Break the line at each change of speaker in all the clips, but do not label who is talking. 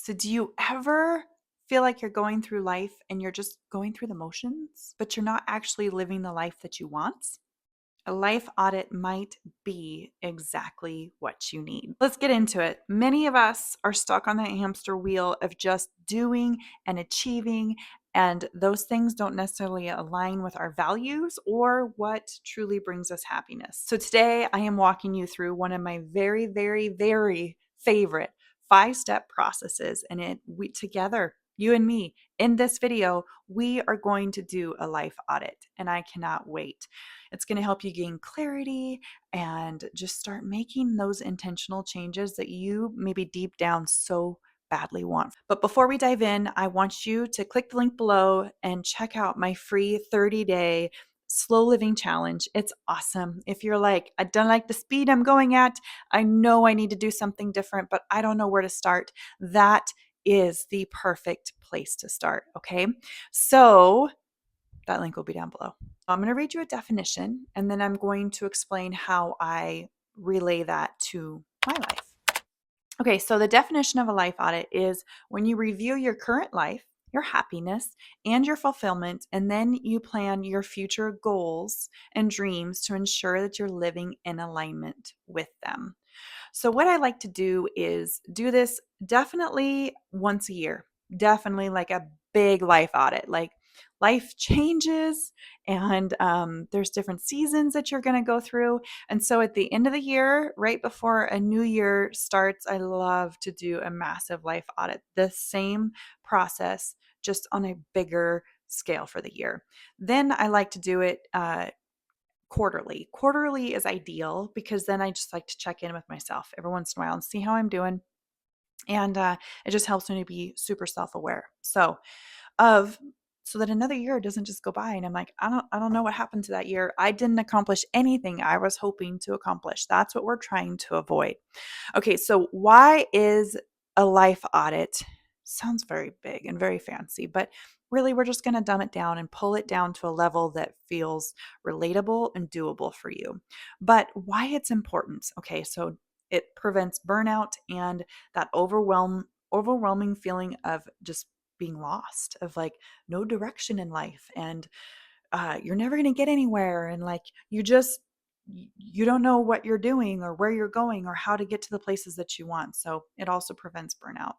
So, do you ever feel like you're going through life and you're just going through the motions, but you're not actually living the life that you want? A life audit might be exactly what you need. Let's get into it. Many of us are stuck on the hamster wheel of just doing and achieving, and those things don't necessarily align with our values or what truly brings us happiness. So today I am walking you through one of my very, very, very favorite 5-step processes, and we together, you and me, in this video, we are going to do a life audit, and I cannot wait. It's going to help you gain clarity and just start making those intentional changes that you maybe deep down so badly want. But before we dive in, I want you to click the link below and check out my free 30-day slow living challenge. It's awesome. If you're like, I don't like the speed I'm going at, I know I need to do something different, but I don't know where to start, that is the perfect place to start. Okay. So that link will be down below. I'm going to read you a definition, and then I'm going to explain how I relay that to my life. Okay, so the definition of a life audit is when you review your current life, your happiness, and your fulfillment, and then you plan your future goals and dreams to ensure that you're living in alignment with them. So, what I like to do is do this definitely once a year, definitely like a big life audit. Like life changes, and there's different seasons that you're going to go through. And so, at the end of the year, right before a new year starts, I love to do a massive life audit. The same process, just on a bigger scale for the year. Then I like to do it quarterly. Quarterly is ideal because then I just like to check in with myself every once in a while and see how I'm doing. And it just helps me to be super self-aware. Of so that another year doesn't just go by and I'm like, I don't know what happened to that year. I didn't accomplish anything I was hoping to accomplish. That's what we're trying to avoid. Okay, so why is a life audit? Sounds very big and very fancy, but really we're just going to dumb it down and pull it down to a level that feels relatable and doable for you. But why it's important. Okay, so it prevents burnout and that overwhelming feeling of just being lost, of like no direction in life, and you're never going to get anywhere, and like you don't know what you're doing or where you're going or how to get to the places that you want. So it also prevents burnout.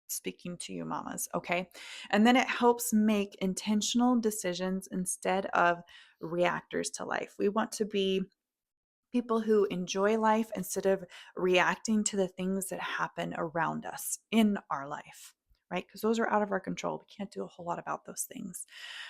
Speaking to you mamas, okay? And then it helps make intentional decisions instead of reactors to life. We want to be people who enjoy life instead of reacting to the things that happen around us in our life, right? Because those are out of our control. We can't do a whole lot about those things.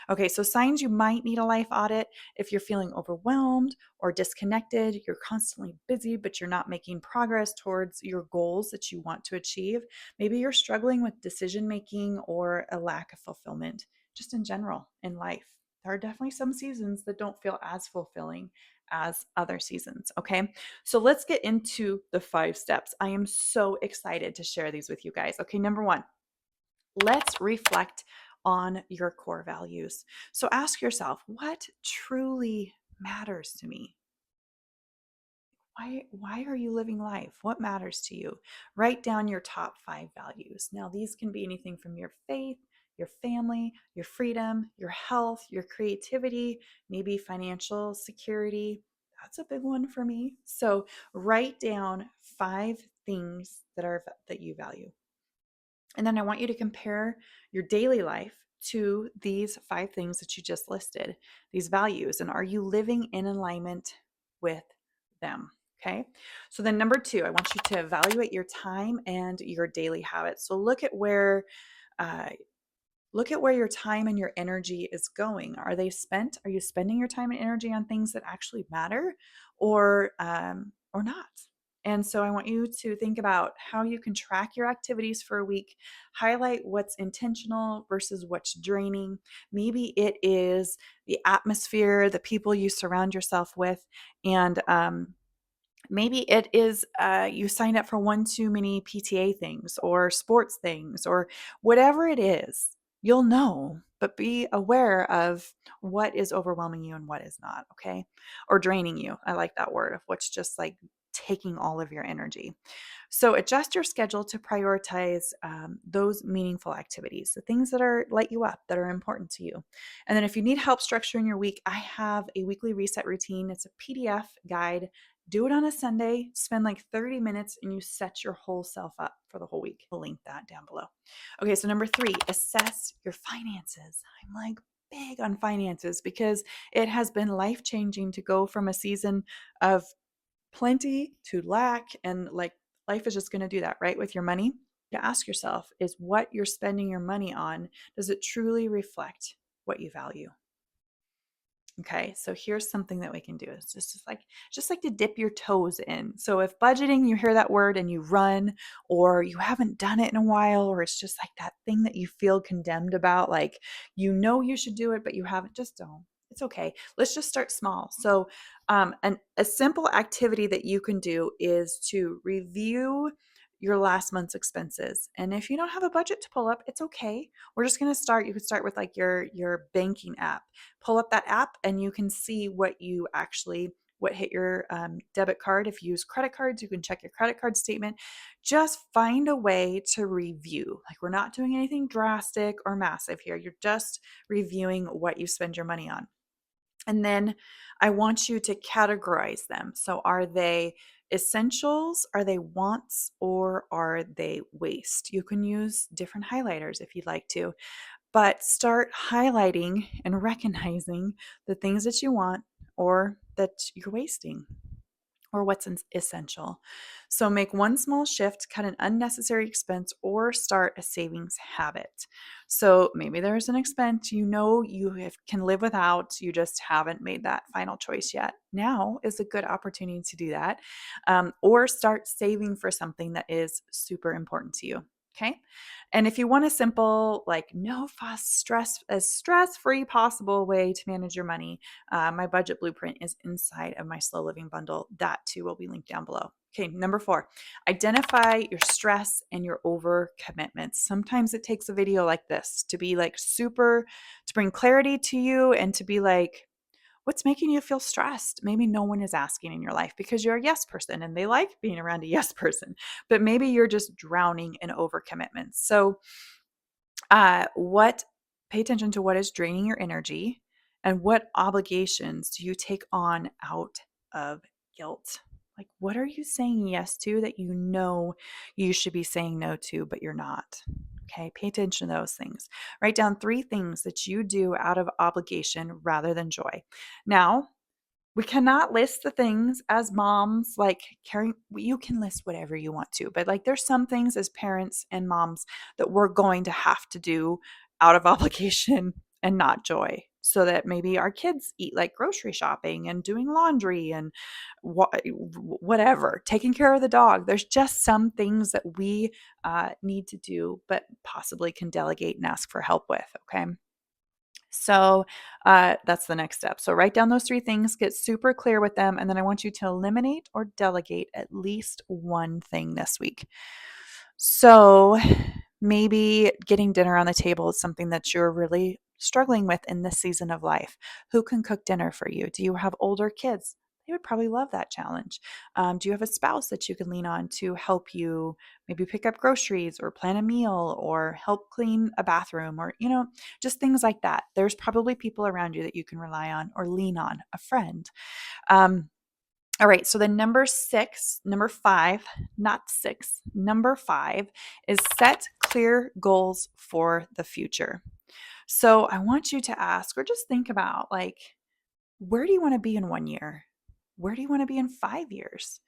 Okay, so signs you might need a life audit: if you're feeling overwhelmed or disconnected, you're constantly busy, but you're not making progress towards your goals that you want to achieve. Maybe you're struggling with decision making or a lack of fulfillment, just in general in life. There are definitely some seasons that don't feel as fulfilling as other seasons. Okay, so let's get into the 5 steps. I am so excited to share these with you guys. Okay, number one, let's reflect on your core values. So ask yourself, what truly matters to me? Why are you living life? What matters to you? Write down your top 5 values. Now, these can be anything from your faith, your family, your freedom, your health, your creativity, maybe financial security. That's a big one for me. So, write down 5 things that you value. And then I want you to compare your daily life to these 5 things that you just listed, these values, and are you living in alignment with them? Okay. So then number 2, I want you to evaluate your time and your daily habits. So uh, look at where your time and your energy is going. Are they spent? Are you spending your time and energy on things that actually matter, or not? And so I want you to think about how you can track your activities for a week, highlight what's intentional versus what's draining. Maybe it is the atmosphere, the people you surround yourself with, and maybe it is you signed up for one too many PTA things or sports things or whatever it is. You'll know, but be aware of what is overwhelming you and what is not, okay? Or draining you. I like that word, of what's just like taking all of your energy. So adjust your schedule to prioritize those meaningful activities, the things that are light you up, that are important to you. And then if you need help structuring your week, I have a weekly reset routine. It's a PDF guide. Do it on a Sunday, spend like 30 minutes, and you set your whole self up for the whole week. I'll link that down below. Okay, so number 3, assess your finances. I'm like big on finances because it has been life changing to go from a season of plenty to lack, and like life is just going to do that, right? With your money, to ask yourself, is what you're spending your money on, does it truly reflect what you value? Okay, so here's something that we can do. It's just like to dip your toes in. So if budgeting, you hear that word and you run, or you haven't done it in a while, or it's just like that thing that you feel condemned about, like you know you should do it, but you haven't, just don't. It's okay. Let's just start small. So a simple activity that you can do is to review your last month's expenses. And if you don't have a budget to pull up, it's okay. We're just going to start. You could start with like your banking app. Pull up that app and you can see what hit your debit card. If you use credit cards, you can check your credit card statement. Just find a way to review. Like, we're not doing anything drastic or massive here. You're just reviewing what you spend your money on. And then I want you to categorize them. So are they essentials? Are they wants? Or are they waste? You can use different highlighters if you'd like to, but start highlighting and recognizing the things that you want or that you're wasting, or what's essential. So make one small shift, cut an unnecessary expense, or start a savings habit. So maybe there's an expense can live without, you just haven't made that final choice yet. Now is a good opportunity to do that, or start saving for something that is super important to you. Okay. And if you want a simple, like no fuss, as stress-free possible way to manage your money, my budget blueprint is inside of my slow living bundle. That too will be linked down below. Okay, number 4, identify your stress and your over commitments. Sometimes it takes a video like this to be like to bring clarity to you and to be like, what's making you feel stressed? Maybe no one is asking in your life because you're a yes person and they like being around a yes person, but maybe you're just drowning in overcommitments. So, what pay attention to what is draining your energy and what obligations do you take on out of guilt? Like, what are you saying yes to that you know you should be saying no to, but you're not? Okay, pay attention to those things. Write down 3 things that you do out of obligation rather than joy. Now, we cannot list the things as moms, like caring. You can list whatever you want to, but like there's some things as parents and moms that we're going to have to do out of obligation and not joy. So that maybe our kids eat, like grocery shopping and doing laundry and whatever, taking care of the dog. There's just some things that we need to do, but possibly can delegate and ask for help with. Okay. So that's the next step. So write down those 3 things, get super clear with them, and then I want you to eliminate or delegate at least one thing this week. So maybe getting dinner on the table is something that you're really struggling with in this season of life. Who can cook dinner for you? Do you have older kids? They would probably love that challenge. Do you have a spouse that you can lean on to help you maybe pick up groceries or plan a meal or help clean a bathroom, or, just things like that? There's probably people around you that you can rely on or lean on, a friend. Um, all right, so then number 5, not 6, number 5 is set clear goals for the future. So I want you to ask or just think about, like, where do you want to be in 1 year? Where do you want to be in 5 years?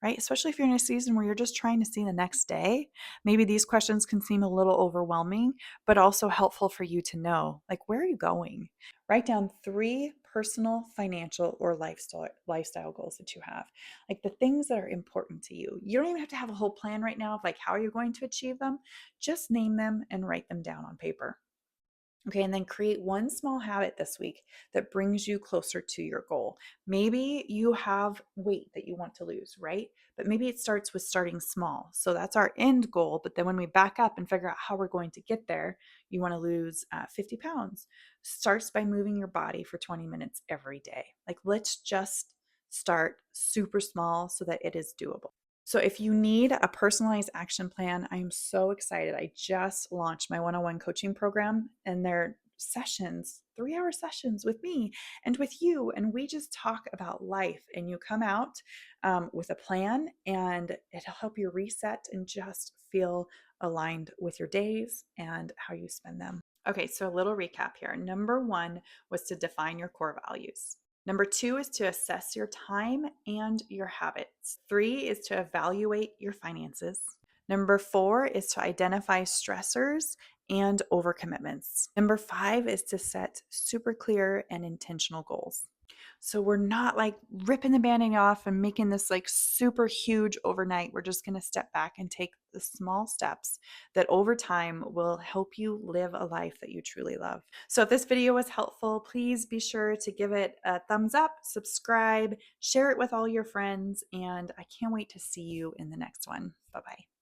Right? Especially if you're in a season where you're just trying to see the next day. Maybe these questions can seem a little overwhelming, but also helpful for you to know, like, where are you going? Write down 3 personal, financial, or lifestyle goals that you have. Like the things that are important to you. You don't even have to have a whole plan right now of like how you're going to achieve them. Just name them and write them down on paper. Okay, and then create one small habit this week that brings you closer to your goal. Maybe you have weight that you want to lose, right? But maybe it starts with starting small. So that's our end goal. But then when we back up and figure out how we're going to get there, you want to lose 50 pounds. Starts by moving your body for 20 minutes every day. Like, let's just start super small so that it is doable. So, if you need a personalized action plan, I am so excited. I just launched my one-on-one coaching program, and they're sessions, 3-hour sessions with me and with you. And we just talk about life, and you come out with a plan, and it'll help you reset and just feel aligned with your days and how you spend them. Okay, so a little recap here. Number one was to define your core values. Number two is to assess your time and your habits. Three is to evaluate your finances. Number four is to identify stressors and overcommitments. Number five is to set super clear and intentional goals. So we're not like ripping the band-aid off and making this like super huge overnight. We're just going to step back and take the small steps that over time will help you live a life that you truly love. So if this video was helpful, please be sure to give it a thumbs up, subscribe, share it with all your friends, and I can't wait to see you in the next one. Bye-bye.